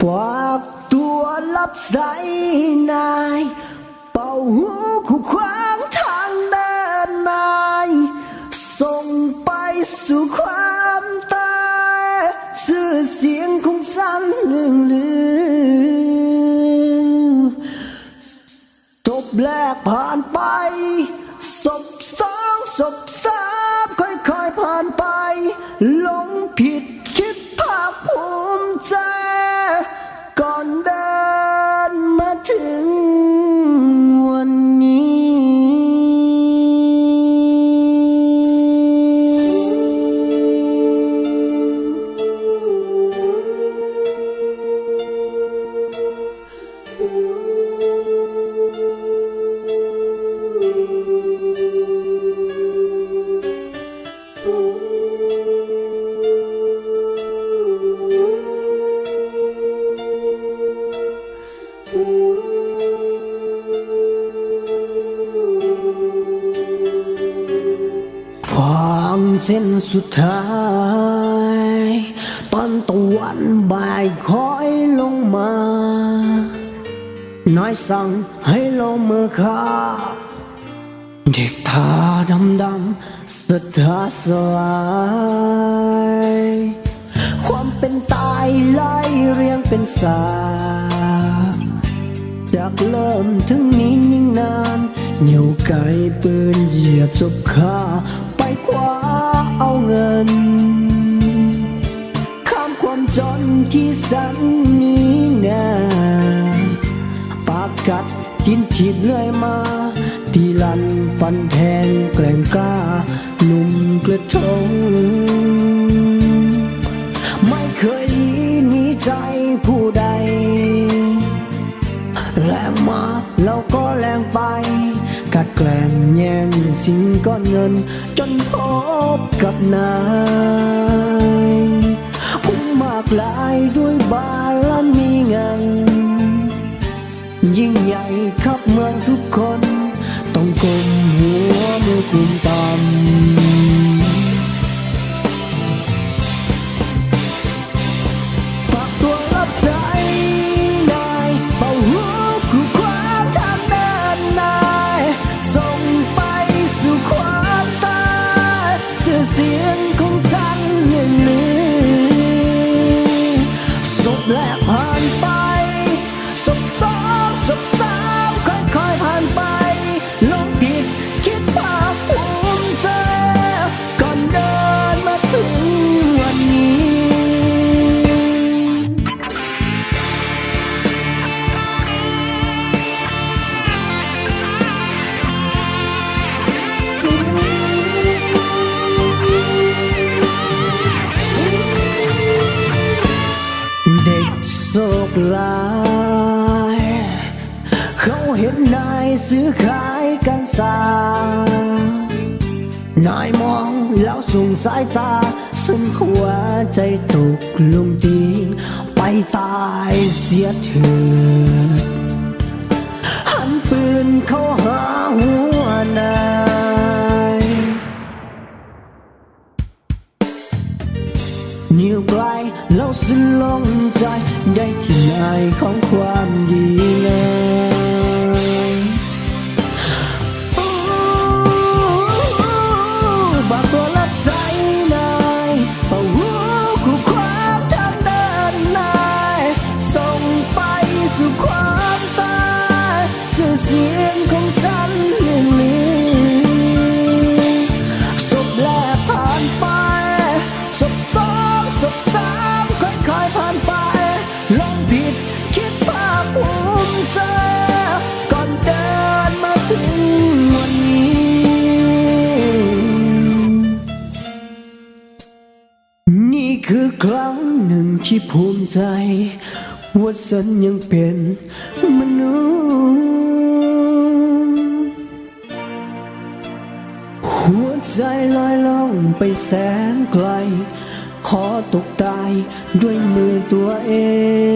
ฝากตัวรับใช้นายเป่าหูคู่ขวางทางเดินนายส่งไปสู่ความตายชื่อเสียงของฉันเลื่องลือศพแรกผ่านไปศพสองศพสามค่อยๆผ่านไปหลงผิดคิดภาคภูมิใจก่อนเดินมาถึงวันนี้ฟังเส้นสุดท้ายตอนตะวันบ่ายคอยลงมาน้อยสั่งให้ลงมือฆ่าเด็กทาดำสะท้าสลายความเป็นตายไล่เรียงเป็นสาจากเริ่มถึงนี้ยิ่งนานเหนียวไกลปืนเหยียบศพข้าไปคว้าเอาเงินข้ามความจนที่สันนี้นาปากกัดกินถีบเลื่อยมาที่ลันฟันแทงแกล้งกล้าหนุ่มกระทงไม่เคยหนีใจผู้ใดแรงมาเราก็แรงไปกัดแกล้งแย่งสิ่งก้อนเงินจนพบกับนายพุ่งมากลายด้วยบารมีเงินยิ่งใหญ่ขับเมืองทุกคนต้องก้มหัวมือกุมต่ำฝากตัวรับใช้นายเป่าหูคู่ขวางทางเดินนายส่งไปสู่ความตายชื่อเสียงของฉันเลื่องลือศพแรกผ่านไปศพสองศพสามค่อยๆผ่านไปลงผิดคิดภาคภูมิใจก่อนเดินมาถึงวันนี้เด็กโศกลายเขาเห็นนายซื้อขายกันสานายมองแล้วส่งสายตาซึ่งหัวใจตกลงทิ้งไปตายเสียเถิดหันปืนเข้าหาหัวนายนิ้วไกลแล้วสิ้นลงใจได้กินไอของความดีงามฝากตัวรับใช้นายเป่าหูคู่ขวางทางเดินนายส่งไปสู่ความตายชื่อเสียงของฉันเลื่องลือศพแรกผ่านไปศพสองศพสามค่อยๆผ่านไปลงผิดคิดภาคภูมิใจก่อนเดินมาถึงวันนี้นี่คือครั้งหนึ่งที่ภูมิใจว่าฉันยังเป็นมนุษย์หัวใจลอยล่องไปแสนไกลขอตกตายด้วยมือตัวเอง